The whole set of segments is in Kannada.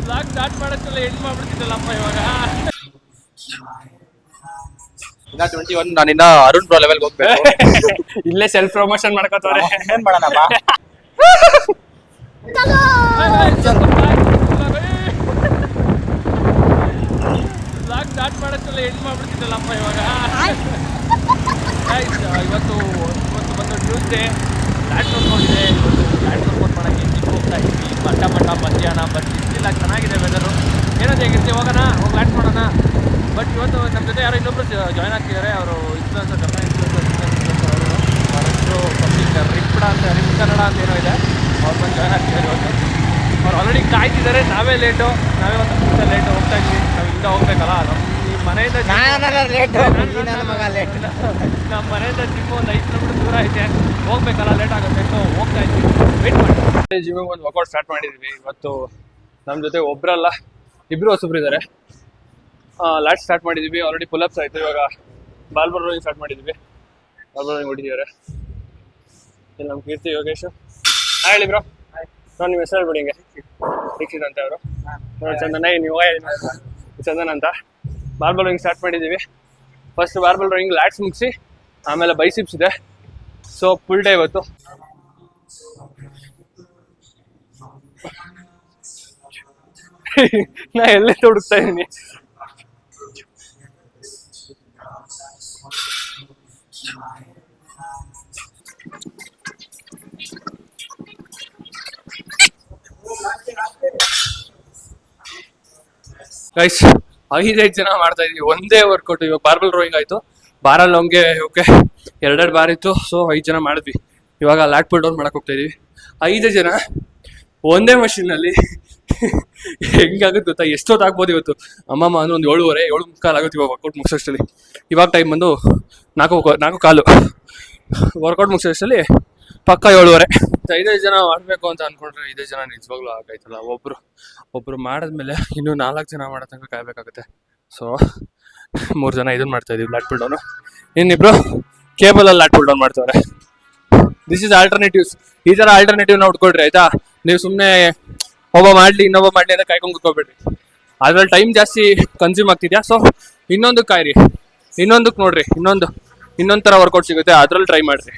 ಬ್ಲಾಗ್ ಸ್ಟಾರ್ಟ್ ಮಾಡೋಕ್ಕಲ್ಲ ಎಂಡ್ ಮಾಡ್ಬಿಡ್ತಿದ್ದಲ್ಲಪ್ಪ ಇವಾಗ. ಇನ್ನ 21 ನಾನಿನ್ನ ಅರುಣ್ ಬ್ರೋ ಲೆವೆಲ್ಗೆ ಹೋಗ್ಬೇಕು. ಇಲ್ಲೇ ಸೆಲ್ಫ್ ಪ್ರಮೋಷನ್ ಮಾಡ್ಕೋತವ್ರೆ. ಏನ್ ಮಾಡೋಣಪ್ಪ. ಬ್ಲಾಗ್ ಸ್ಟಾರ್ಟ್ ಮಾಡೋಕ್ಕಲ್ಲ ಎಂಡ್ ಮಾಡ್ಬಿಡ್ತಿದ್ದಲ್ಲಪ್ಪ ಇವಾಗ. ಇವತ್ತು ಬಂದು ಟ್ಯೂಸ್ಡೇ ಲ್ಯಾಂಡ್ ನೋಡ್ಕೊಂಡಿದೆ. ಲ್ಯಾಂಡ್ ನೋಡ್ಕೊಂಡು ಮಾಡೋಕ್ಕೆ ಇಂಜಿಗೆ ಹೋಗ್ತಾ ಇದ್ವಿ. ಮಟ್ಟ ಮಧ್ಯಾಹ್ನ ಬರ್ತಿಲ್ಲ, ಚೆನ್ನಾಗಿದೆ ವೆದರು. ಏನಂತ ಹೇಗಿರ್ತೀವಿ, ಹೋಗೋಣ ಹೋಗಿ ಲ್ಯಾಂಡ್ ಮಾಡೋಣ. ಬಟ್ ಇವತ್ತು ನಮ್ಮ ಜೊತೆ ಯಾರೋ ಇನ್ನೊಬ್ರು ಜಾಯ್ನ್ ಆಗ್ತಿದ್ದಾರೆ. ಅವರು ಇನ್ಫ್ಲುಯೆನ್ಸರ್, ಜಪಾನ್ ಇನ್ಫ್ಲುಯೆನ್ಸರ್ ಅವರು ಅವರಷ್ಟು ಪಬ್ಲಿಕ್ ರಿಪ್ಡ ಅಂತ ರಿಪ್ ಕನ್ನಡ ಅಂತ ಏನೋ ಇದೆ, ಅವ್ರು ಬಂದು ಜಾಯ್ನ್ ಆಗ್ತಿದ್ದಾರೆ ಇವತ್ತು. ಅವ್ರು ಆಲ್ರೆಡಿ ಕಾಯ್ತಿದ್ದಾರೆ. ನಾವೇ ಲೇಟು, ನಾವೇ ಒಂದು ನಿಮಿಷ ಲೇಟು ಹೋಗ್ತಾ ಇದ್ವಿ. ನಾವು ಇಲ್ಲಿಂದ ಹೋಗ್ಬೇಕಲ್ಲ, ನಮ್ಮ ಮನೆಯಿಂದ ನಮ್ಮ ಮನೆಯಿಂದ ಜಿಮ್ ಒಂದು 5 ಕಿಲೋಮೀಟರ್ ದೂರ ಐತೆ, ಹೋಗ್ಬೇಕಲ್ಲ, ಲೇಟ್ ಆಗುತ್ತೆ. ಸೊ ಹೋಗ್ತಾ ಇದ್ವಿ, ವೇಟ್ ಮಾಡಿ. ಜಿಮ್ಮಿಗೆ ಒಂದು ವರ್ಕೌಟ್ ಸ್ಟಾರ್ಟ್ ಮಾಡಿದ್ವಿ ಇವತ್ತು. ನಮ್ಮ ಜೊತೆ ಒಬ್ಬರಲ್ಲ, ಇಬ್ಬರು ಹೊಸಬ್ರು ಇದ್ದಾರೆ. ಲ್ಯಾಟ್ ಸ್ಟಾರ್ಟ್ ಮಾಡಿದ್ವಿ, ಆಲ್ರೆಡಿ ಪುಲ್ಅಪ್ಸ್ ಆಯಿತು. ಇವಾಗ ಬಾಲ್ಬಲ್ ರೋಯಿಂಗ್ ಸ್ಟಾರ್ಟ್ ಮಾಡಿದ್ವಿ. ಬಾಲ್ಬಲ್ ರೋಯಿಂಗ್ ಹೊಡಿತಿದ್ದಾರೆ. ಇಲ್ಲಿ ನಮ್ಮ ಕೀರ್ತಿ, ಯೋಗೇಶ್. ಹೇಳಿ ಬ್ರೋ. ನಾನು ನಿಮ್ಮ ಹೆಸರು ಬಿಡಿ, ಹಿಂಗೆ ದೀಕ್ಷಿತ್ ಅಂತ ಅವರು. ಚಂದನ, ನೀವು ಚಂದನ್ ಅಂತ. ಬಾರ್ಬಲ್ ರೋಯಿಂಗ್ ಸ್ಟಾರ್ಟ್ ಮಾಡಿದ್ದೀವಿ. ಫಸ್ಟ್ ಬಾರ್ಬಲ್ ರೋಯಿಂಗ್ ಲ್ಯಾಟ್ಸ್ ಮುಗಿಸಿ ಆಮೇಲೆ ಬೈಸಿಪ್ಸ್ ಇದೆ. ಸೊ ಫುಲ್ ಡೇ ಇವತ್ತು. ನಾ ಎಲ್ಲೇ ಹುಡುಕ್ತಾ ಇದ್ದೀನಿ. ಗೈಸ್, 5 ಜನ ಮಾಡ್ತಾ ಇದೀವಿ ಒಂದೇ ವರ್ಕೌಟ್. ಇವಾಗ ಬಾರ್ಬಲ್ ರೋಯಿಂಗ್ ಆಯ್ತು, ಬಾರಲ್ಲಿ ನಮಗೆ ಓಕೆ 2 ಬಾರ್ ಇತ್ತು. ಸೊ 5 ಜನ ಮಾಡಿದ್ವಿ. ಇವಾಗ ಲ್ಯಾಟ್ ಪುಲ್ ಡೌನ್ ಮಾಡಕ್ ಹೋಗ್ತಾ ಇದೀವಿ. 5 ಜನ ಒಂದೇ ಮಷೀನಲ್ಲಿ ಹೆಂಗಾಗುತ್ತೆ ಗೊತ್ತಾ? ಎಷ್ಟೊತ್ತು ಆಗ್ಬೋದು ಇವತ್ತು? ಅಮ್ಮಮ್ಮ ಅಂದ್ರೆ ಒಂದು 7:30, 7:45 ಆಗುತ್ತೆ ಇವಾಗ ವರ್ಕೌಟ್ ಮುಗಿಸೋಷ್ಟಲ್ಲಿ. ಇವಾಗ ಟೈಮ್ ಬಂದು 4:15. ವರ್ಕೌಟ್ ಮುಗಿಸೋಷ್ಟಲ್ಲಿ ಪಕ್ಕ 7:30. 5 ಜನ ಮಾಡಬೇಕು ಅಂತ ಅನ್ಕೊಂಡ್ರೆ 5 ಜನ ನಿಜವಾಗ್ಲೂ ಆಗಾಯ್ತಲ್ಲ. ಒಬ್ರು ಮಾಡಿದ್ಮೇಲೆ ಇನ್ನೂ 4 ಜನ ಮಾಡೋ ತನಕ ಕಾಯ್ಬೇಕಾಗುತ್ತೆ. ಸೊ 3 ಜನ ಇದನ್ನ ಮಾಡ್ತಾ ಇದೀವಿ, ಲ್ಯಾಟ್ ಪುಲ್ ಡೌನು. ಇನ್ನಿಬ್ರು ಕೇಬಲಲ್ಲಿ ಲ್ಯಾಟ್ ಪುಲ್ ಡೌನ್ ಮಾಡ್ತಾರೆ. This is alternatives. ಈ ಥರ ಆಲ್ಟರ್ನೇಟಿವ್ನ ಹುಡ್ಕೊಡ್ರಿ ಆಯ್ತಾ. ನೀವು ಸುಮ್ಮನೆ ಒಬ್ಬ ಮಾಡಲಿ ಇನ್ನೊಬ್ಬ ಮಾಡಲಿ ಅಂತ ಕಾಯ್ಕೊಂಡು ಕೂತ್ಕೋಬೇಡ್ರಿ. ಅದ್ರಲ್ಲಿ ಟೈಮ್ ಜಾಸ್ತಿ ಕನ್ಸ್ಯೂಮ್ ಆಗ್ತಿದ್ಯಾ. ಸೊ ಇನ್ನೊಂದಕ್ಕೆ ಕಾಯ್ರಿ, ಇನ್ನೊಂದಕ್ಕೆ ನೋಡ್ರಿ, ಇನ್ನೊಂದು ಥರ ವರ್ಕೌಟ್ ಸಿಗುತ್ತೆ, ಅದ್ರಲ್ಲಿ ಟ್ರೈ ಮಾಡಿರಿ.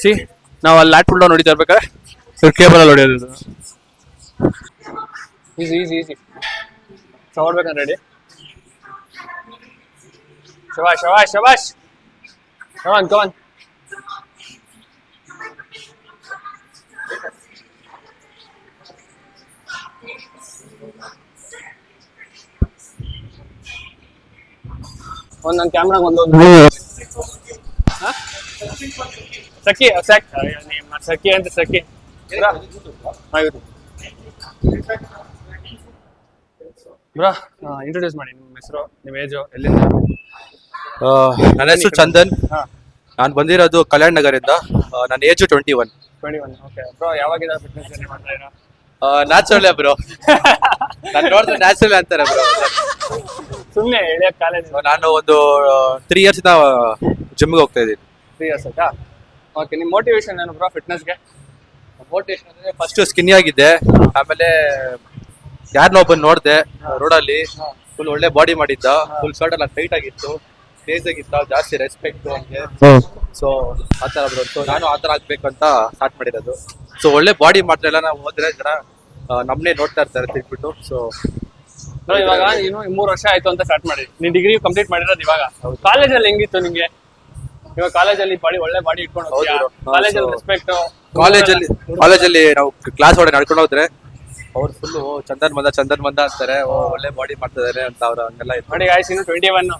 ಸಿ, ನಾವು ಅಲ್ಲಿ ಲ್ಯಾಟ್ ಪುಲ್ ಡೌನ್ ಹೊಡಿತಾ ಇರ್ಬೇಕಾದ್ರೆ ಇವ್ರು ಕೇಬಲಲ್ಲಿ ಹೊಡಿಯೋದು. ಈಸಿ ನೋಡ್ಬೇಕಂದ್ರೆ ರೆಡಿ. ಶಬಾಷ್ ಕಮಾನ್. ನನ್ನ ಕ್ಯಾಮ್ರಾಗ ಒಂದೊಂದು ಸಖಿ ಅಂತ ಸಖಿ ಬ್ರಾ, ಇಂಟ್ರೊಡ್ಯೂಸ್ ಮಾಡಿ. ನಿಮ್ಮ ಹೆಸರು, ನಿಮ್ಮ ಏಜು, ಎಲ್ಲಿಂದ? ನನ್ನ ಹೆಸರು ಚಂದನ್. ನಾನು ಬಂದಿರೋದು ಕಲ್ಯಾಣ್ ನಗರಿಂದ. ನನ್ನ ಏಜು 21. ಓಕೆ ಬ್ರೋ, ಯಾವಾಗಿಂದ ಫಿಟ್ನೆಸ್ ಜರ್ನಿ ಮಾಡ್ತಾ ಇದ್ದೀರಾ? Natural bro. ನಾನು ನೋಡಿದ್ರೆ ನ್ಯಾಚುರಲ್ ಅಂತಾರೆ ಬ್ರೋ. ಸುಮ್ಮನೆ ಎಳೆಯ ಕಾಲೇಜ್. ನಾನು ಒಂದು 3 years ಇಂದ ಜಿಮ್ಗೆ ಹೋಗ್ತಾ ಇದ್ದೀನಿ. 3 years ಆಯ್ತಾ? ಓಕೆ, ನಿಮ್ಮ ಮೋಟಿವೇಶನ್ ಏನು ಬ್ರೋ ಫಿಟ್ನೆಸ್ಗೆ? ಮೋಟಿವೇಶನ್ ಅಂದ್ರೆ ಫಸ್ಟ್ ಸ್ಕಿನ್ನಿ ಆಗಿದ್ದೆ, ಆಮೇಲೆ ಯಾರನ್ನ ಒಬ್ಬನ್ ನೋಡಿದೆ ರೋಡಲ್ಲಿ, ಫುಲ್ ಒಳ್ಳೆ ಬಾಡಿ ಮಾಡಿದ್ದ, ಫುಲ್ ಶರ್ಟ್ ಎಲ್ಲ ಟೈಟ್ ಆಗಿತ್ತು, ಫೇಸ್ ಆಗಿತ್ತ, ಜಾಸ್ತಿ ರೆಸ್ಪೆಕ್ಟ್ ಹಂಗೆ. ಸೊ ಆತರ ಬ್ರೋ. ಸೊ ನಾನು ಆತರ ಆಗ್ಬೇಕು ಅಂತ ಸ್ಟಾರ್ಟ್ ಮಾಡಿರೋದು. ಸೊ ಒಳ್ಳೆ ಬಾಡಿ ಮಾಡ್ತಾ ಇಲ್ಲ, ನಾವು ಹೋದ್ರೆ ಜನ ನಮ್ನೇ ನೋಡ್ತಾ ಇರ್ತಾರೆ ತಿಳ್ಬಿಟ್ಟು. ಸೊ ಇವಾಗ ಇನ್ನು 3 ವರ್ಷ ಆಯ್ತು ಅಂತ ಸ್ಟಾರ್ಟ್ ಮಾಡಿ, ನೀನ್ ಡಿಗ್ರಿ ಕಂಪ್ಲೀಟ್ ಮಾಡಿರೋದು ಇವಾಗ. ಕಾಲೇಜಲ್ಲಿ ಹೆಂಗಿತ್ತು ನಿಂಗೆ? ಇವಾಗ ಕಾಲೇಜಲ್ಲಿ ಒಳ್ಳೆ ಬಾಡಿ ಇಟ್ಕೊಂಡು ಕಾಲೇಜಲ್ಲಿ ರೆಸ್ಪೆಕ್ಟ್. ಕಾಲೇಜಲ್ಲಿ ನಾವು ಕ್ಲಾಸ್ ಒಳಗೆ ನಡ್ಕೊಂಡು ಹೋದ್ರೆ ಅವ್ರು ಫುಲ್ಲು ಚಂದನ್ ಬಂದ ಅಂತಾರೆ. ಒಳ್ಳೆ ಬಾಡಿ ಮಾಡ್ತಾ ಇದಾರೆ ಅಂತ ಅವ್ರು ಹಂಗೆಲ್ಲ ಇತ್ತು. ನೋಡಿ ಗಾಯ್ಸ್, ಇನ್ನು 21.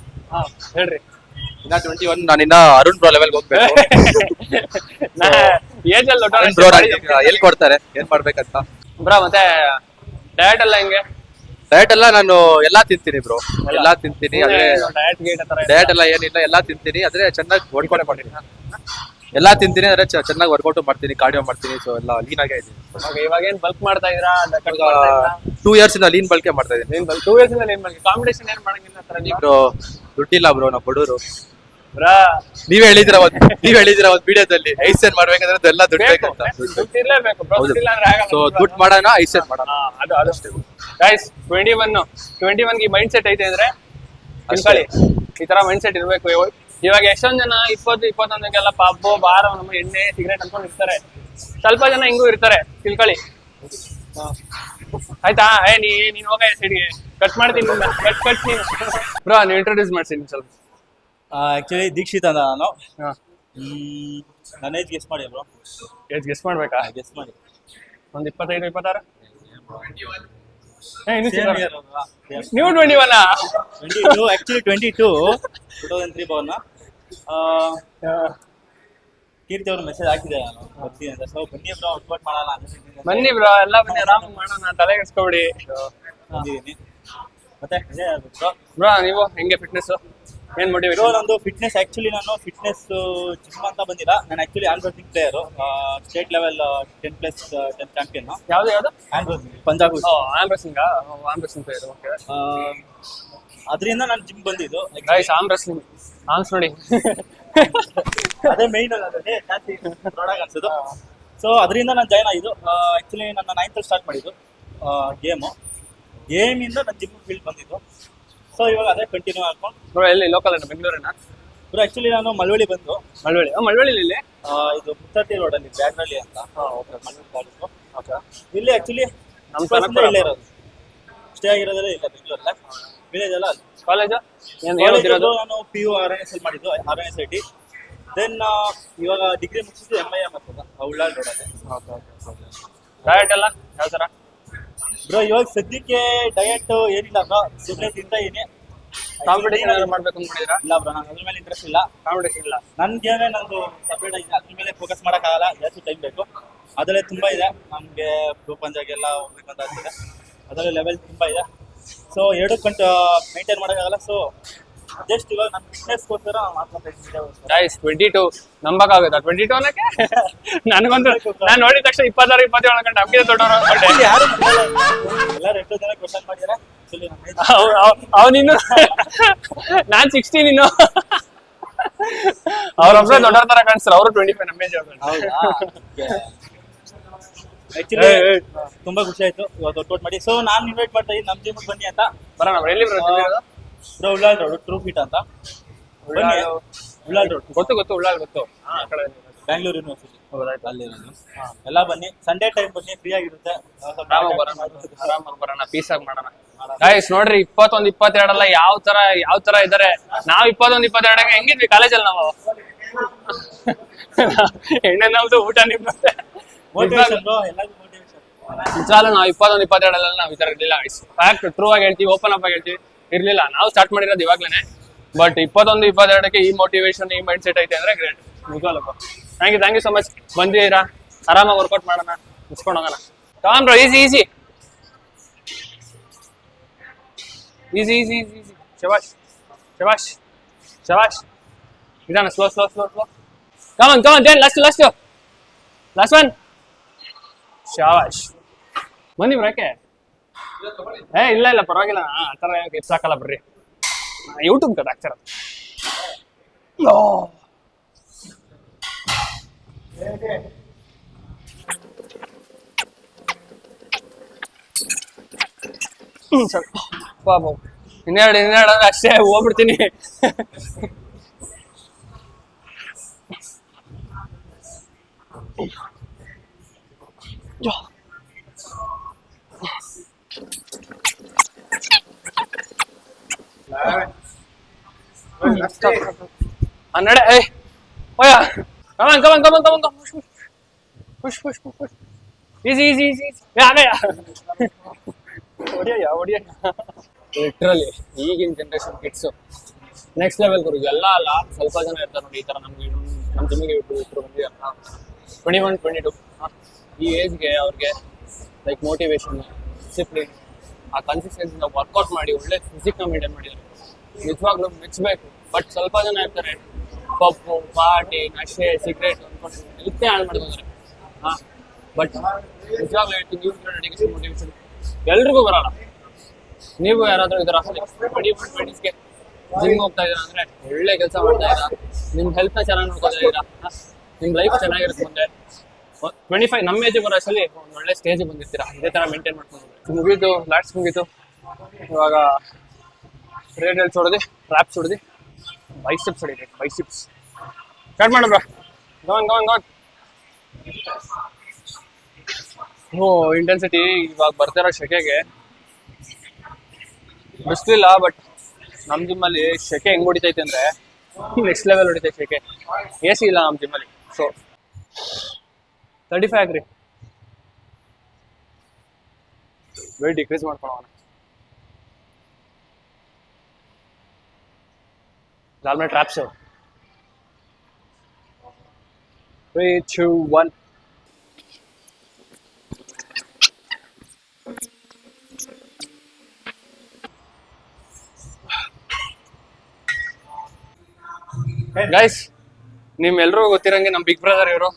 ಹೇಳ್ರಿ. ಇನ್ನ 21 ನಾನಿನ್ನ ಅರುಣ್ ಬ್ರೋ ಲೆವೆಲ್ಗೆ ಹೋಗ್ಬೇಕು. ಎಲ್ಲಿ ಕೊಡ್ತಾರೆ, ಏನ್ ಮಾಡ್ಬೇಕಂತ ಬ್ರೋ. ಮತ್ತೆ ಡಯಟ್ ಎಲ್ಲ ಹೆಂಗೆ? ಡಯಟ್ ಎಲ್ಲ ನಾನು ಎಲ್ಲಾ ತಿಂತೀನಿ ಬ್ರೋ, ಎಲ್ಲಾ ತಿಂತೀನಿ. ಆದ್ರೆ ಡಯಟ್ ಎಲ್ಲ ಏನಿಲ್ಲ, ಎಲ್ಲಾ ತಿಂತೀನಿ. ಆದ್ರೆ ಚೆನ್ನಾಗಿ ವರ್ಕೌಟ್ ಮಾಡ್ತೀನಿ. ಎಲ್ಲಾ ತಿಂತೀನಿ, ಆದ್ರೆ ಚೆನ್ನಾಗಿ ವರ್ಕೌಟ್ ಮಾಡ್ತೀನಿ, ಕಾರ್ಡಿಯೋ ಮಾಡ್ತೀನಿ. ಸೊ ಎಲ್ಲ ಲೀನ್ ಆಗೇ ಇದೀನಿ. ಇವಾಗ ಏನ್ ಬಲ್ಕ್ ಮಾಡ್ತಾ ಇದೀರಾ? 2 years ಇಂದ ಲೀನ್ ಬಲ್ಕೆ ಮಾಡ್ತಾ ಇದೀನಿ. 2 years ಇಂದ ಲೀನ್ ಬಲ್ಕ್. ಕಾಂಪಿಟೇಷನ್ ಏನ್ ಮಾಡಂಗಿಲ್ಲ. ಬ್ರೋ ದುಡ್ಡಿಲ್ಲ ಬ್ರೋ, ನಾವು ಬಡವರು. ಬ್ರಾ ನೀವ್ ಹೇಳಿದಿರ ಒಂದ್ ವಿಡಿಯೋದಲ್ಲಿ ಐಸೆನ್ ಮಾಡ್ಬೇಕಂದ್ರೆ ಅದೆಲ್ಲ ದುಡ್ಡು ಬೇಕಂತ ದುಡ್ಡು ಇರ್ಲೇಬೇಕು bro. ದುಡ್ಡು ಇಲ್ಲ ಅಂದ್ರೆ ಆಗಲ್ಲ. ಸೊ ದುಡ್ಡು ಮಾಡೋಣ ಐಸೆನ್ ಮಾಡೋಣ ಅದು ಅದಷ್ಟೇ ಗೈಸ್. 21 ಗೆ ಮೈಂಡ್ ಸೆಟ್ ಐತೆ ಅಂದ್ರೆ ತಿಳ್ಕೊಳ್ಳಿ, ಈ ತರ ಮೈಂಡ್ ಸೆಟ್ ಇರ್ಬೇಕು. ಇವಾಗ ಎಷ್ಟೊಂದ್ ಜನ 20-21ಗೆಲ್ಲ ಪಬ್ಬು ಬಾರ್ ನಮ್ಮ ಎಣ್ಣೆ ಸಿಗರೇಟ್ ಅನ್ಕೊಂಡು ಇರ್ತಾರೆ. ಸ್ವಲ್ಪ ಜನ ಹಿಂಗೂ ಇರ್ತಾರೆ, ತಿಳ್ಕೊಳ್ಳಿ ಆಯ್ತಾ. ನೀನ್ ಹೋಗ ಸೈಡ್ಗೆ ಕಟ್ ಮಾಡ್ತೀನಿ, ಕಟ್ ನೀನು ಬ್ರೋ. ನೀವು ಇಂಟ್ರೊಡ್ಯೂಸ್ ಮಾಡ್ತೀನಿ ಸ್ವಲ್ಪ. ಆಕ್ಚುಲಿ ದೀಕ್ಷಿತ್ ಅಂತ ನಾನು. ಹಾ, ನನ್ನ ಏಜ್ ಗೆಸ್ ಮಾಡಿ ಬ್ರೋ. ಏಜ್ ಗೆಸ್ ಮಾಡ್ಬೇಕಾ? ಗೆಸ್ ಮಾಡಿ. ಒಂದ್ 25-26. ಇನ್ನು Same ಚಿಕ್ಕ. year ಅಲ್ವಾ? Same. ನೀವು 21 22 ಆಕ್ಚುಲಿ 22 2003 born. ಕೀರ್ತಿ ಅವ್ರು ಮೆಸೇಜ್ ಹಾಕಿದೆ ನಾನು ಬರ್ತೀನಿ ಅಂತ. ಸೊ ಬನ್ನಿ ಬ್ರೋ, ವರ್ಕೌಟ್ ಮಾಡೋಣ ಅಂತ ಬನ್ನಿ ಬ್ರೋ, ಎಲ್ಲ ಬನ್ನಿ, ಆರಾಮಾಗಿ ಮಾಡೋಣ, ತಲೆ ಕೆಡ್ಸ್ಕೊಬಿಡಿ ಬಂದಿದ್ದೀನಿ. ಮತ್ತೆ ಬ್ರೋ ಬ್ರೋ. ನೀವು ಹೆಂಗೆ ಫಿಟ್ನೆಸ್ ಏನ್ ಬ್ರೋ ಮೋಟಿವೇಶನ್? ನಂದು ಫಿಟ್ನೆಸ್ ಆಕ್ಚುಲಿ ನಾನು ಫಿಟ್ನೆಸ್ ಜಿಮ್ ಅಂತ ಬಂದಿಲ್ಲ. ನಾನು actually hand running player, state level 10+10 champion. ಯಾವ್ದು hand running Punjab. Arm wrestling. Arm wrestling player. Okay. ಅದರಿಂದ ನಾನು ಜಿಮ್ ಬಂದಿದ್ದು. ಗೈಸ್, ಆರ್ಮ್ ರೆಸ್ಲಿಂಗ್ ಆರ್ಮ್ಸ್ ನೋಡಿ. ಅದೇ ಮೈನ್ ಅದೇ ಜಾಸ್ತಿ ಪ್ರಾಡಕ್ಟ್ ಅನ್ಸೋದು. ಸೊ ಅದರಿಂದ ನಾನು ಜಾಯ್ನ್ ಆಗಿದ್ದು. ಆಕ್ಚುಲಿ ನನ್ನ 9th ಸ್ಟಾರ್ಟ್ ಮಾಡಿದ್ದು ಗೇಮಿಂದ ನಾನು ಜಿಮ್ ಫೀಲ್ಡ್ ಬಂದಿದ್ದು. ಸೊ ಇವಾಗ ಅದೇ ಕಂಟಿನ್ಯೂ ಮಾಡ್ಕೊಂಡು ಬ್ರೋ. ಎಲ್ಲಿ ಲೋಕಲ್ ಅನ್ನ? ಬೆಂಗಳೂರಿನ? ಬ್ರೋ ಆಕ್ಚುಲಿ ನಾನು ಮಳವಳ್ಳಿ ಬಂದು ಮಳವಳ್ಳಿ. ಮಳವಳ್ಳಿ ಇಲ್ಲಿ ಇದು ಮುತ್ತಟ್ಟಿ ರೋಡಲ್ಲಿ ಬ್ಯಾಡ್ರಳ್ಳಿ ಅಂತ ಮಳವಳ್ಳಿ ತಾಲೂಕು. ಓಕೆ. ಇಲ್ಲಿ ಆಕ್ಚುಲಿ ನಮ್ಮ ನಮ್ಮ ಇಲ್ಲೇ ಇರೋದು, ಸ್ಟೇ ಆಗಿರೋದಲ್ಲ ಇಲ್ಲ ಬೆಂಗಳೂರಲ್ಲ, ವಿಲೇಜ್ ಅಲ್ಲ. ಅಲ್ಲಿ ಕಾಲೇಜ್ ಏನ್ ಕಾಲೇಜ್ ಓದಿರೋದು? ನಾನು PU RNSL ಮಾಡಿದ್ದು, RNSIT. ದೆನ್ ಇವಾಗ ಡಿಗ್ರಿ ಮುಗಿಸಿದ್ದು MIM ಅಂತ ಉಳ್ಳಾಳ್ ರೋಡಲ್ಲಿ. ಡಯಟ್ ಎಲ್ಲ ಯಾವ ತರ ಬ್ರೋ ಇವಾಗ ಸದ್ಯಕ್ಕೆ ಡಯಟ್ ಏನಿಲ್ಲ ಬ್ರೋ, ಸುಮ್ಮನೆ ತಿಂತಾ ಇದೀನಿ. ಕಾಂಪಿಟೇಷನ್ ಏನಾದ್ರು ಮಾಡ್ಬೇಕು ಅನ್ಕೊಂಡಿದ್ದೀರಾ? ಇಲ್ಲ ಬ್ರೋ, ನಾನು ಅದ್ರ ಮೇಲೆ ಇಂಟ್ರೆಸ್ಟ್ ಇಲ್ಲ. ಕಾಂಪಿಟೇಷನ್ ಇಲ್ಲ. ನನ್ಗೇನೆ ನಂದು ಸಪ್ರೇಟ್ ಆಗಿದೆ, ಅದ್ರ ಮೇಲೆ ಫೋಕಸ್ ಮಾಡೋಕ್ಕಾಗಲ್ಲ, ಜಾಸ್ತಿ ಟೈಮ್ ಬೇಕು. ಅದರಲ್ಲೇ ತುಂಬ ಇದೆ ನಮಗೆ. ಗ್ರೂಪ್ ಪಂಜಾಗೆಲ್ಲ ಹೋಗ್ಬೇಕಂತ ಆಗ್ತಿದೆ, ಅದರಲ್ಲಿ ಲೆವೆಲ್ ತುಂಬ ಇದೆ. ಸೊ ಎರಡು ಮೇಂಟೈನ್ ಮಾಡೋಕ್ಕಾಗಲ್ಲ. ಸೊ ಜಸ್ಟ್ ಇವಾಗ ನನ್ನ ಫಿಟ್ನೆಸ್ಗೋಸ್ಕರ ಮಾಡ್ಕೊಂತ. ಗೈಸ್ 22 ನಂಬಕ್ಕಾಗುತ್ತಾ? 22 ಅನ್ನಕ್ಕೆ ನನಗಂತೂ ನಾನು ನೋಡಿದ ತಕ್ಷಣ 26-27 ಅನ್ಕೊಂಡು ನಮ್ಗೆ ದೊಡ್ಡವರು ಅನ್ಕೊಂಡೆ. ಯಾರು ಎಲ್ಲರೂ ಎಷ್ಟೋ ಜನ ಕ್ವಶನ್ ಮಾಡಿದ್ದಾರೆ. ಆಕ್ಚುಲಿ ಅವನಿನ್ನು ನಾನ್ 16 ಇನ್ನು. ಅವ್ರೊಬ್ರೆ ದೊಡ್ಡವ್ರ ತರ ಕಾಣಿಸ್ತಾರೆ. ಅವರು 25 ನಮ್ಮ ಏಜ್. ಆಕ್ಚುಲಿ ತುಂಬಾ ಖುಷಿ ಆಯ್ತು ಇವತ್ತು ವರ್ಕೌಟ್ ಮಾಡಿ. ಸೊ ನಾನು ಇನ್ವೈಟ್ ಮಾಡ್ತಾ ಇದ್ದೀನಿ ನಮ್ಮ ಜಿಮ್ಗೆ ಬನ್ನಿ ಅಂತ. ಬರೋಣ. ಎಲ್ಲಿ ಬರೋದು? ಉಳ್ಳಾಳ್ ರೋಡ್ ಟ್ರೂ ಫಿಟ್ ಅಂತ. ಬನ್ನಿ, ಉಳ್ಳಾಳ್ ರೋಡ್ ಗೊತ್ತು ಉಳ್ಳಾಳ್ ಗೊತ್ತು. ಆ ಕಡೆ ಬ್ಯಾಂಗ್ಳೂರ್ ಯೂನಿವರ್ಸಿಟಿ ಹೌದಾಯ್ತು. ಅಲ್ಲಿರೋದು. ಎಲ್ಲ ಬನ್ನಿ, ಸಂಡೇ ಟೈಮ್ ಬನ್ನಿ, ಫ್ರೀ ಆಗಿರುತ್ತೆ. ಆರಾಮಾಗಿ ಬರೋಣ, ಪೀಸ್ ಆಗಿ ಮಾಡೋಣ. ಗೈಸ್ ನೋಡ್ರಿ, 21-22 ಅಲ್ಲ, ಯಾವ ತರ ಇದಾರೆ. ನಾವ್ 21-22 ಹೆಂಗಿದ್ವಿ ಕಾಲೇಜಲ್ಲಿ ನಾವು. ಎಣ್ಣೆ ನಮ್ದು, ಊಟ ನಿಮ್ದು. ಮೋಟಿವೇಶನ್ ಬ್ರೋ, ಎಲ್ಲರಿಗೂ ಮೋಟಿವೇಶನ್. ನಿಜವಾಗ್ಲೂ ನಾವು 21-22 ನಾವು ಈ ತರ ಇರ್ಲಿಲ್ಲ. ಫ್ಯಾಕ್ಟ್, ಟ್ರೂ ಆಗಿ ಹೇಳ್ತೀವಿ, ಓಪನ್ ಅಪ್ ಆಗಿ ಹೇಳ್ತೀವಿ, ಇರ್ಲಿಲ್ಲ. ನಾವು ಸ್ಟಾರ್ಟ್ ಮಾಡಿರೋದು ಇವಾಗ್ಲೇನೆ. ಬಟ್ 21-22 ಈ ಮೋಟಿವೇಶನ್, ಈ ಮೈಂಡ್ ಸೆಟ್ ಐತೆ ಅಂದ್ರೆ ಗ್ರೇಟ್. ನಿಜವಾಗ್ಲೂ ಥ್ಯಾಂಕ್ ಯು ಸೊ ಮಚ್. ಬಂದಿದ್ದೀರಾ, ಆರಾಮಾಗಿ ವರ್ಕೌಟ್ ಮಾಡೋಣ, ಮುಚ್ಕೊಂಡು ಹೋಗೋಣ. Calm bro, easy easy easy easy easy easy. ಶಬಾಷ್ ಶಬಾಷ್ ಶಬಾಷ್. ನಿಧಾನ, slow slow slow slow. Come on come on, then last one. ಶಬಾಷ್. ಬನ್ನಿ ಬ್ರೋಕೆ. ಇಲ್ಲ ಪರವಾಗಿಲ್ಲ, ಆ ಥರ ಎಷ್ಟು ಸಾಕಲ್ಲ, ಬರ್ರಿ. ಯೂಟ್ಯೂಬ್ ಕದ ಆಗ್ತಾರ. ಸರಿ ಬಾಬು, ಇನ್ನೆರಡು ಅಂದ್ರೆ ಅಷ್ಟೇ ಹೋಗ್ಬಿಡ್ತೀನಿ. ಹನ್ನೆರಡು. ಓಯ, ಕಮನ್ push. Easy. ಹೊಡಿಯ. ಲಿಟ್ರಲಿ ಈಗಿನ ಜನರೇಷನ್ ಕಿಡ್ಸ್ ನೆಕ್ಸ್ಟ್ ಲೆವೆಲ್ ಗುರು. ಎಲ್ಲ ಅಲ್ಲ, ಸ್ವಲ್ಪ ಜನ ಇರ್ತಾರೆ ನೋಡಿ ಈ ತರ. ನಮ್ಮ ಜಿಮ್ಮಿಗೆ ಇಬ್ರು ಬಂದಿದ್ದಾರೆ 21-22. ಈ ಏಜ್ಗೆ ಅವ್ರಿಗೆ ಲೈಕ್ ಮೋಟಿವೇಶನ್, ಡಿಸಿಪ್ಲಿನ್, ಆ ಕನ್ಸಿಸ್ಟೆನ್ಸಿಂದ ವರ್ಕೌಟ್ ಮಾಡಿ ಒಳ್ಳೆ ಫಿಸಿಕ್ನ ಮೇಂಟೈನ್ ಮಾಡಿದ್ದಾರೆ. ನಿಜವಾಗ್ಲೂ ಮೆಚ್ಚಬೇಕು. ಬಟ್ ಸ್ವಲ್ಪ ಜನ ಇರ್ತಾರೆ ಪಪ್ಪು, ಪಾರ್ಟಿ, ನಶೆ, ಸಿಗರೇಟ್ ಅಂದ್ಕೊಂಡು ಇಷ್ಟೇ ಹಾಳು ಮಾಡ್ಕೊಂತಾರೆ. ಬಟ್ ನಿಜವಾಗ್ಲೂ ಹೇಳ್ತೀನಿ, ಡೆಡಿಕೇಶನ್, ಮೋಟಿವೇಶನ್ ಎಲ್ರಿಗೂ ಬರೋಲ್ಲ. ನೀವು ಯಾರಾದ್ರೂ ಇದರ 21-20ಗೆ ಜಿಮ್ ಹೋಗ್ತಾ ಇದ್ದೀರಾ ಅಂದ್ರೆ ಒಳ್ಳೆ ಕೆಲಸ ಮಾಡ್ತಾ ಇದ್ದೀರಾ. ನಿಮ್ ಹೆಲ್ತ್ ನ ಚೆನ್ನಾಗಿ ನೋಡ್ಕೊತಾ ಇದ್ದೀರಾ. ನಿಮ್ ಲೈಫ್ ಚೆನ್ನಾಗಿರುತ್ತೆ ಮುಂದೆ. 25 ನಮ್ಮ ಏಜ್ ಬರೋ ಅಷ್ಟರಲ್ಲಿ ಒಂದು ಒಳ್ಳೆ ಸ್ಟೇಜ್ ಬಂದಿರ್ತೀರಾ. ಇದೇ ತರ ಮೇಂಟೈನ್ ಮಾಡ್ಕೊಂಡು ಮುಗೀತು, ಲ್ಯಾಟ್ಸ್ ಮುಗೀತು. ಇವಾಗ ರೇಟ್ ಹೆಲ್ಸ್ ಹೊಡೆದು ಟ್ರಾಪ್ಸ್ ಹೊಡೆದು ಬೈಸಿಪ್ಸ್ ಹೊಡಿಬೇಕು. ಬೈಸಿಪ್ಸ್ ಸ್ಟಾರ್ಟ್ ಮಾಡು ಬ್ರೋ. Gone gone gone. ಓ ಇಂಟೆನ್ಸಿಟಿ ಇವಾಗ ಬರ್ತಿರೋ ಶೆಕೆಗೆ ಬಿಸ್ಲಿಲ್ಲ, ಬಟ್ ನಮ್ಮ ಜಿಮ್ಮಲ್ಲಿ ಶೆಕೆ ಹೆಂಗ್ ಹೊಡಿತೈತೆ ಅಂದ್ರೆ ನೆಕ್ಸ್ಟ್ ಲೆವೆಲ್ ಹೊಡಿತೈತೆ ಶೆಕೆ. AC ಇಲ್ಲ ನಮ್ಮ ಜಿಮ್ಮಲ್ಲಿ. ಸೊ 35 ಹಾಕ್ರಿ. ವೇಟ್ ಡಿಕ್ರೀಸ್ ಮಾಡ್ಕೊಳ್ಳೋಣ. ಅದಾದ್ಮೇಲೆ ಟ್ರಾಪ್ಸ್ 3, 2, 1. ಗೈಸ್, ನಿಮ್ಮೆಲ್ರಿಗೂ ಗೊತ್ತಿರಂಗೆ ನಮ್ ಬಿಗ್ ಬ್ರದರ್ ಇವರು.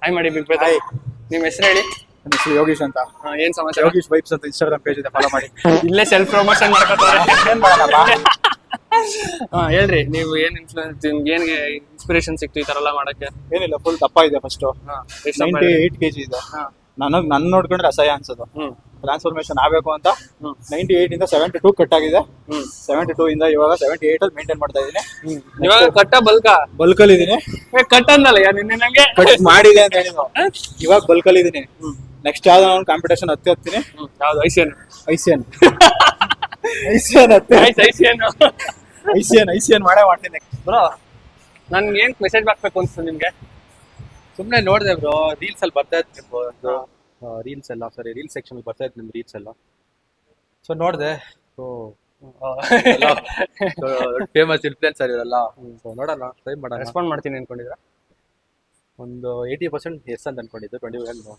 ಹಾಯ್ ಮಾಡಿ ಬಿಗ್ ಬ್ರದರ್. ನಿಮ್ ಹೆಸರು ಹೇಳಿ. ನನ್ನ ಹೆಸರು ಯೋಗೀಶ್ ಅಂತ. ಏನ್ ಸಮಾಚಾರ? ಯೋಗೀಶ್ ವೈಬ್ಸ್ ಅಂತ ಇನ್ಸ್ಟಾಗ್ರಾಮ್ ಪೇಜ್ ಇದೆ, ಫಾಲೋ ಮಾಡಿ. ಇಲ್ಲೇ ಸೆಲ್ಫ್ ಪ್ರಮೋಷನ್ ಮಾಡ್ಕೊತಾರೆ. ಏನ್ ಮಾಡಲ್ಲಪ್ಪ. ಹೇಳ್ರಿ, ನೀವು ಏನ್ ಇನ್ಫ್ಲೂಯೆನ್ಸ್, ನಿಮ್ಗೆ ಏನ್ ಇನ್ಸ್ಪಿರೇಷನ್ ಸಿಕ್ತು ಈ ತರ ಎಲ್ಲ ಮಾಡಕ್ಕೆ? ಏನಿಲ್ಲ, ಫುಲ್ ದಪ್ಪ ಇದೆ. ಫಸ್ಟ್ 98 kg ಇದೆ. ನನ್ನ ನೋಡ್ಕೊಂಡ್ರೆ ಅಸಹ್ಯ ಅನ್ಸೋದು. ಟ್ರಾನ್ಸ್ಫಾರ್ಮೇಶನ್ ಆಗ್ಬೇಕು ಅಂತ 98 ಇಂದ 72 ಕಟ್ ಆಗಿದೆ. 72 ಇಂದ ಇವಾಗ 78 ಅಲ್ಲಿ ಮೇಂಟೈನ್ ಮಾಡ್ತಾ ಇದೀನಿ. ಇವಾಗ ಕಟ್ಟ ಬಲ್ಕ್ ಅಲ್ಲಿ ಇದೀನಿ. ಕಟ್ ಅಂದಲ್ಲ ಯಾರು ನಿನ್ನೆ ನಂಗೆ ಕಟ್ ಮಾಡಿದೆ ಅಂತ ಹೇಳಿದ್ರು. ಇವಾಗ ಬಲ್ಕ್ ಅಲ್ಲಿ ಇದೀನಿ. ನೆಕ್ಸ್ಟ್ ಯಾವ್ದೋ ಒಂದು ಕಾಂಪಿಟೇಷನ್ ಹತ್ತೀನಿ. ಯಾವ್ದು? ಐಸಿಯನ್ ಮಾಡೇ ಮಾಡ್ತೀನಿ ಬ್ರೋ. ನನ್ಗೆ ಏನ್ ಮೆಸೇಜ್ ಹಾಕ್ಬೇಕು ಅನ್ಸ್ತು ನಿಮ್ಗೆ? ಸುಮ್ನೆ ನೋಡ್ದೆ ಬ್ರೋ, ರೀಲ್ಸ್ ಅಲ್ಲಿ ಬರ್ತಾ ಇತ್ತು ನಿಮ್ದು ರೀಲ್ಸ್ ಎಲ್ಲ. ಸರಿ, ರೀಲ್ಸ್ ಸೆಕ್ಷನ್ ಬರ್ತಾ ಇತ್ತು ನಿಮ್ ರೀಲ್ಸ್ ಎಲ್ಲ. ಸೊ ನೋಡ್ದೆ. ಸೊ ಫೇಮಸ್ ಇನ್ಫ್ಲುಯೆನ್ಸರ್ ಇವರೆಲ್ಲ. ಸೊ ನೋಡೋಣ, ಟ್ರೈ ಮಾಡೋಣ. ರೆಸ್ಪಾಂಡ್ ಮಾಡ್ತೀನಿ ಅನ್ಕೊಂಡಿದ್ರ? ಒಂದು 80% ಎಸ್ ಅಂತ ಅನ್ಕೊಂಡಿದ್ದು. 20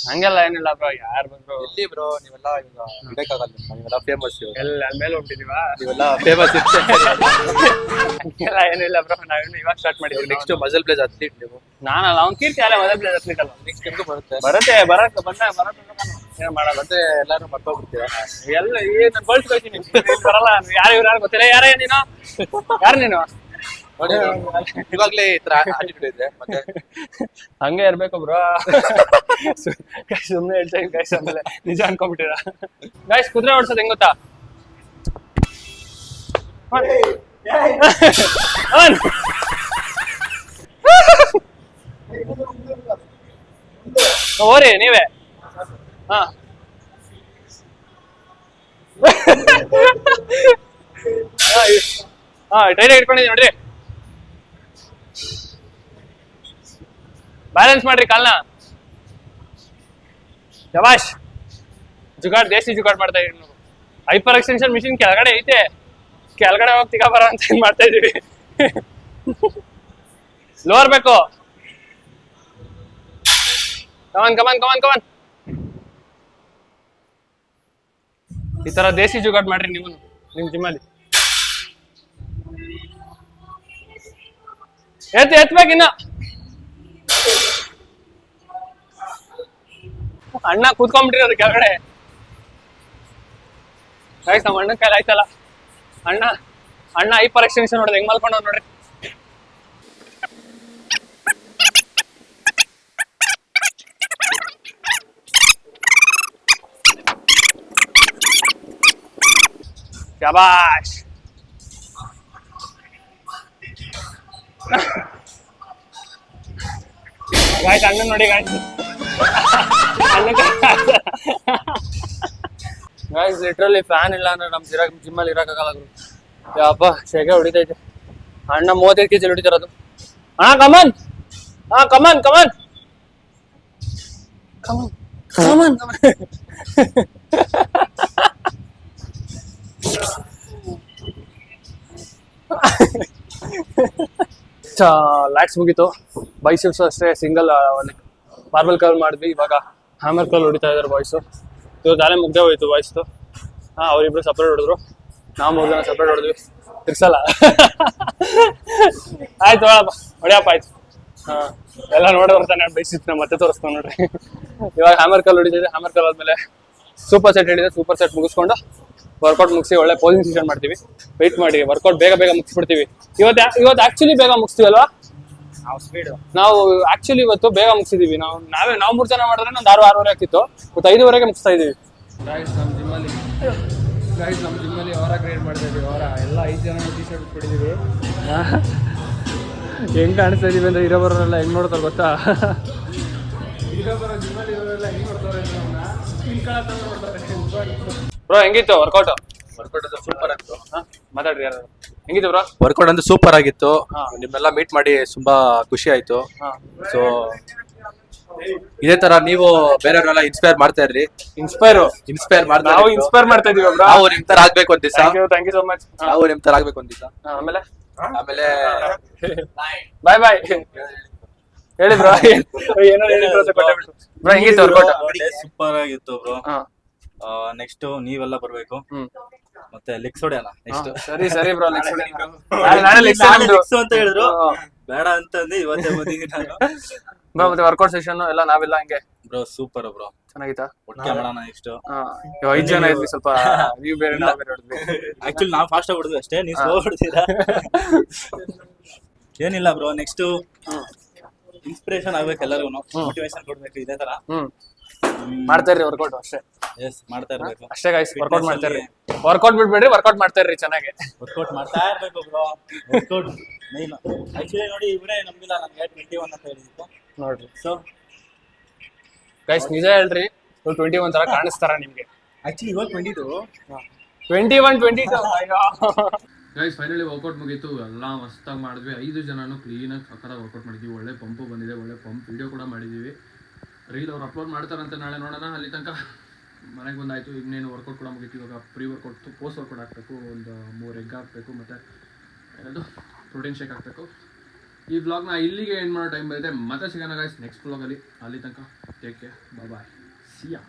ಹಂಗೆಲ್ಲ ಏನಿಲ್ಲ ಬ್ರೋ. ಯಾರು ಬಂದ್ರು ಎಲ್ಲಿ ಬ್ರೋ, ನೀವೆಲ್ಲ ಇವಾಗ ಬೇಕಾಗಲ್ಲ. ನೀವೆಲ್ಲ ಫೇಮಸ್, ಎಲ್ಲ ಮೇಲೆ ಹೋಗ್ತಿದೀವಾ? ನೀವೆಲ್ಲ ಫೇಮಸ್. ಹಂಗೆಲ್ಲ ಏನಿಲ್ಲ ಬ್ರೋ. ನಾವೇನು ಇವಾಗ ಸ್ಟಾರ್ಟ್ ಮಾಡಿದ್ವಿ. ನೆಕ್ಸ್ಟ್ ಮಜಲ್ ಪ್ಲೇಸ್ ಅಥ್ಲೀಟ್ ನೀವು. ನಾನಲ್ಲ, ಅವ್ನು ಕೀರ್ತಿ ಅಲ್ಲ ಮೊದಲ ಪ್ಲೇಸ್ ಅಥ್ಲೀಟ್ ಅಲ್ಲ. ನೆಕ್ಸ್ಟ್ ನಿಮ್ಗೂ ಬರುತ್ತೆ. ಏನು ಮಾಡಲ್ಲ. ಮತ್ತೆ ಎಲ್ಲಾರು ಮರ್ತೋಗ್ಬಿಡ್ತೀರಾ? ಎಲ್ಲ ನಾನು ಬಳಸ್ಕೊಳ್ತೀನಿ. ಬರಲ್ಲ. ಯಾರು ಗೊತ್ತಿಲ್ಲ. ಯಾರೇ ನೀನು? ಯಾರು ನೀನು? ನೋಡಿ, ಇವಾಗ್ಲೇ ಈ ತರ ಆಟಿಟ್ಯೂಡ್ ಇದೆ. ಮತ್ತೆ ಹಂಗೆ ಇರ್ಬೇಕು ಬ್ರೋ. ಸುಮ್ಮನೆ ಹೇಳ್ತಾ ಇದ್ದೀನಿ ಗೈಸ್, ಆಮೇಲೆ ನಿಜ ಅನ್ಕೊಂಡ್ಬಿಟ್ಟಿರ. ಗೈಸ್, ಕುದುರೆ ಓಡಿಸೋದು ಹೆಂಗ್ ಗೊತ್ತಾ? ಓರಿ ನೀವೇ. ಹಾ ಟೈಟ್ ಇಟ್ಕೊಂಡಿದ್ದೀನಿ ನೋಡ್ರಿ. ಬ್ಯಾಲೆನ್ಸ್ ಮಾಡ್ರಿ ಕಾಲ್ನ. ಶಬಾಷ್. ಜುಗಾಡ್, ದೇಸಿ ಜುಗಾಡ್ ಮಾಡ್ತಾ ಇದೀವಿ. ಹೈಪರ್ ಎಕ್ಸ್ಟೆನ್ಷನ್ ಮಿಷಿನ್ ಕೆಳಗಡೆ ಐತೆ. ಕೆಳಗಡೆ ಹೋಗಿ ಬರೋ ಅಂತ ಮಾಡ್ತಾ ಇದೀವಿ. ಲೋವರ್ ಬೇಕು. Come on come on come on come on. ಈ ತರ ದೇಸಿ ಜುಗಾಡ್ ಮಾಡ್ರಿ ನೀವು ನಿಮ್ ಜಿಮ್ಮಲ್ಲಿ. ಎತ್ಬೇಕಿನ್ನ. ಅಣ್ಣ ಕೂತ್ಕೊಂಡ್ಬಿಟ್ಟಿರೋದು ಕೆಳಗಡೆ. ನಮ್ಮ ಅಣ್ಣನ ಕೈಲಿ ಆಯ್ತಲ್ಲ. ಅಣ್ಣ ಹೈಪರ್ ಎಕ್ಸ್ಟೆನ್ಷನ್ ನೋಡಿದ್ರೆ ಹೆಂಗ್ ಮಲ್ಕೊಂಡ್ ನೋಡ್ರಿ. ಶಬಾಷ್. ಗಾಯ್ಸ್, ಅಣ್ಣನ್ ನೋಡಿ ಗಾಯ್ಸ್. ಗಾಯ್ಸ್, ಲಿಟ್ರಲಿ ಫ್ಯಾನ್ ಇಲ್ಲ ಅಂದ್ರೆ ನಮ್ ಜಿಮ್ಮಲ್ಲಿ ಇರಕ್ಕಾಗಲ್ಲ. ಯಪ್ಪ, ಶೆಕೆ ಹೊಡಿತೈತೆ. ಅಣ್ಣ 35 kg ಹೊಡಿತಿರೋದು. ಅಣ್ಣ come on. Come on come on come on come on. Lats ಮುಗೀತು. ಬೈಸಿಪ್ಸ್ ಅಷ್ಟೇ ಸಿಂಗಲ್ ಮಾರ್ಬಲ್ ಕರ್ಲ್ ಮಾಡಿದ್ವಿ. ಇವಾಗ ಹ್ಯಾಮರ್ ಕರ್ಲ್ ಹೊಡಿತಾ ಇದಾರೆ ಬಾಯ್ಸು. ಇವಾಗ ದಾಲೆ ಮುಗ್ದೇ ಹೋಯ್ತು ಬಾಯ್ಸ್ದು. ಅವರಿಬ್ರು ಸಪ್ರೇಟ್ ಹೊಡೆದ್ರು, ನಾವು 3 ಜನ ಸಪ್ರೇಟ್ ಹೊಡೆದ್ವಿ. ತಿರ್ಸಲ್ಲ. ಆಯ್ತು ಹೊಡಿಯಪ್ಪ, ಆಯ್ತು. ಎಲ್ಲ ನೋಡೇ ಬರ್ತಾನೆ ಬೈಸಿಪ್ಸ್ನ ಮತ್ತೆ ತೋರಿಸ್ತಾನೆ ನೋಡ್ರಿ. ಇವಾಗ ಹ್ಯಾಮರ್ ಕರ್ಲ್ ಹೊಡಿತಿದ್ದೆ. ಹ್ಯಾಮರ್ ಕರ್ಲ್ ಆದ್ಮೇಲೆ ಸೂಪರ್ ಸೆಟ್ ಹೇಳಿದೆ. ಸೂಪರ್ ಸೆಟ್ ಮುಗಿಸ್ಕೊಂಡು ವರ್ಕೌಟ್ ಮುಗಿಸಿ ಒಳ್ಳೆ ಪೋಸಿಂಗ್ ಸೆಷನ್ ಮಾಡ್ತೀವಿ. ವೆಯ್ಟ್ ಮಾಡಿ, ವರ್ಕೌಟ್ ಬೇಗ ಮುಗಿಸ್ಬಿಡ್ತೀವಿ. ಇವತ್ತು ಆಕ್ಚುಲಿ ಬೇಗ ಮುಗಿಸ್ತೀವಲ್ವಾ? ನಾವು ಆಕ್ಚುಲಿ ಇವತ್ತು ಬೇಗ ಮುಗಿಸಿದೀವಿ. ನಾವು 3 ಜನ ಮಾಡಿದ್ರೆ ಒಂದು 6-6:30 ಆಗ್ತಿತ್ತು. ಇವತ್ತು 5:30ಗೆ ಮುಗಿಸ್ತಾ ಇದೀವಿ. ನಮ್ಮ ಜಿಮ್ಮಲ್ಲಿ ಅವರ ಗ್ರೇಡ್ ಮಾಡ್ತಾ ಇದೀವಿ. ಅವರ ಎಲ್ಲ 5 ಜನ ಟಿ ಶರ್ಟ್ ಬಿಟ್ಟಿದೀವಿ. ಹೆಂಗ್ ಕಾಣಿಸ್ತಾ ಇದೀವಿ ಅಂದ್ರೆ ಇರೋಬರೋರೆಲ್ಲ ಹೆಂಗ್ ನೋಡ್ತಾರೆ ಗೊತ್ತಾ? ಜಿಮ್ಮಲ್ಲಿ ಇರೋರೆಲ್ಲ ಹೆಂಗ್ ನೋಡ್ತಾರೆ ಬ್ರೋ. ಹೆಂಗಿತ್ತು ವರ್ಕೌಟ್? ವರ್ಕೌಟ್ ಅದು ಸೂಪರ್ ಆಗಿತ್ತು. ಮಾತಾಡ್ರಿ ಯಾರು. ಹೆಂಗಿತ್ತು ಬ್ರೋ? ವರ್ಕೌಟ್ ಅಂದ್ರೆ ಸೂಪರ್ ಆಗಿತ್ತು. ನಿಮ್ಮೆಲ್ಲ ಮೀಟ್ ಮಾಡಿ ತುಂಬಾ ಖುಷಿ ಆಯ್ತು. ಸೊ ಇದೇ ತರ ನೀವು ಬೇರೆಯವ್ರೆಲ್ಲ ಇನ್ಸ್ಪೈರ್ ಮಾಡ್ತಾ ಇರ್ರಿ. ಇನ್ಸ್ಪೈರ್ ಮಾಡ್ತಾ ನಾವು ಇನ್ಸ್ಪೈರ್ ಮಾಡ್ತಾ ಇದೀವಿ ಬ್ರೋ. ನಾವು ನಿಮ್ ತರ ಆಗ್ಬೇಕು ಒಂದ್ ದಿವಸ. Thank you so much. ನಾವು ನಿಮ್ ತರ ಆಗ್ಬೇಕು ಒಂದ್ ದಿವಸ. ಆಮೇಲೆ ಬಾಯ್ ಹೇಳಿ ಬ್ರೋ. ಏನೋ ಹೇಳಿದ್ರು ಅಂತ ಕೊಟ್ಟಬಿಟ್ಟು. ಬ್ರೋ ಹೆಂಗಿತ್ತು ವರ್ಕೌಟ್? ಸೂಪರ್ ಆಗಿತ್ತು ಬ್ರೋ. ನೆಕ್ಸ್ಟ್ ನೀವೆಲ್ಲ ಬರ್ಬೇಕು. ಮತ್ತೆ ಲೆಗ್ಸ್ ಹೊಡೆಯೋಣ ನೆಕ್ಸ್ಟ್. ಸರಿ ಬ್ರೋ. ನಾಳೆ ಲೆಗ್ಸ್ ಅಂತ ಹೇಳಿದ್ರು, ಬೇಡ ಅಂತಂದು ಇವತ್ತೇ ಬಂದಿದ್ದೀನಿ ನಾನು. ಬ್ರೋ ಮತ್ತೆ ವರ್ಕೌಟ್ ಸೆಷನ್ ಎಲ್ಲ ನಾವೆಲ್ಲ ಹಂಗೆ ಬ್ರೋ ಸೂಪರ್ ಬ್ರೋ. ಚೆನ್ನಾಗಿತ್ತಾ? ಒಟ್ಟಿಗೆ ಮಾಡೋಣ ನೆಕ್ಸ್ಟ್. 5 ಜನ ಇದ್ವಿ, ಸ್ವಲ್ಪ ನೀವು ಬೇರೆ ನಾವು ಬೇರೆ ಹೊಡೆದ್ವಿ. ಆಕ್ಚುಲಿ ನಾವು ಫಾಸ್ಟ್ ಆಗಿ ಹೊಡೆದ್ವಿ ಅಷ್ಟೇ, ನೀವು ಸ್ಲೋ ಹೊಡೆದಿರಾ. ಏನಿಲ್ಲ ಬ್ರೋ, ನೆಕ್ಸ್ಟ್ ಇನ್ಸ್ಪಿರೇಷನ್ ಆಗ್ಬೇಕು ಎಲ್ಲರಿಗೂ, ಮೋಟಿವೇಶನ್ ಕೊಡ್ಬೇಕು ಇದೇ ತರ. ಮಾಡ್ತಾ ಇರ್ರಿ ವರ್ಕೌಟ್ ಅಷ್ಟೇ. ಎಸ್ ಮಾಡ್ತಾ ಇರ್ಬೇಕು ಅಷ್ಟೇ ಗೈಸ್. ವರ್ಕೌಟ್ ಮಾಡ್ತಾ ಇರ್ರಿ, ವರ್ಕೌಟ್ ಬಿಡ್ಬೇಡ್ರಿ, ವರ್ಕೌಟ್ ಮಾಡ್ತಾ ಇರ್ರಿ ಚೆನ್ನಾಗಿ. ವರ್ಕೌಟ್ ಮಾಡ್ತಾ ಇರ್ಬೇಕು ಬ್ರೋ. Workout main. ಆಕ್ಚುಲಿ ನೋಡಿ ಇವರೇ ನಂಬಿಲ್ಲ ನನಗೆ 21 ಅಂತ ಹೇಳಿದ್ದು ನೋಡ್ರಿ. ಸೊ ಗೈಸ್ ನಿಜ ಹೇಳ್ರಿ, 21 ತರ ಕಾಣಿಸ್ತಾರ ನಿಮ್ಗೆ? ಆಕ್ಚುಲಿ ಇವಾಗ 22 ಗೈಸ್ ಫೈನಲಿ ವರ್ಕೌಟ್ ಮುಗೀತು. ಎಲ್ಲ ಮಸ್ತಾಗಿ ಮಾಡಿದ್ವಿ. 5 ಜನನು ಕ್ಲೀನಾಗಿ ಸಕ್ಕತ್ತಾಗಿ ವರ್ಕೌಟ್ ಮಾಡಿದ್ವಿ. ಒಳ್ಳೆ ಪಂಪು ಬಂದಿದೆ, ಒಳ್ಳೆ ಪಂಪ್ ವಿಡಿಯೋ ಕೂಡ ಮಾಡಿದ್ದೀವಿ. ರೀಲ್ ಅವ್ರು ಅಪ್ಲೋಡ್ ಮಾಡ್ತಾರಂತೆ, ನಾಳೆ ನೋಡೋಣ. ಅಲ್ಲಿ ತನಕ ಮನೆಗೆ ಬಂದಾಯಿತು. ಇನ್ನೇನು ವರ್ಕೌಟ್ ಕೂಡ ಮುಗೀತು. ಇವಾಗ ಪ್ರೀ ವರ್ಕೌಟ್, ಪೋಸ್ಟ್ ವರ್ಕೌಟ್ ಹಾಕಬೇಕು. ಒಂದು 3 ಎಗ್ ಹಾಕಬೇಕು, ಮತ್ತು ಏನದು ಪ್ರೋಟೀನ್ ಶೇಕ್ ಹಾಕಬೇಕು. ಈ ವ್ಲಾಗ್ನ ಇಲ್ಲಿಗೆ ಎಂಡ್ ಮಾಡೋ ಟೈಮ್ ಬಂದಿದೆ. ಮತ್ತೆ ಸಿಗೋಣ ಗೈಸ್ ನೆಕ್ಸ್ಟ್ ವ್ಲಾಗಲ್ಲಿ. ಅಲ್ಲಿ ತನಕ ಟೇಕ್ ಕೇರ್, ಬಾಯ್, ಸಿಯಾ.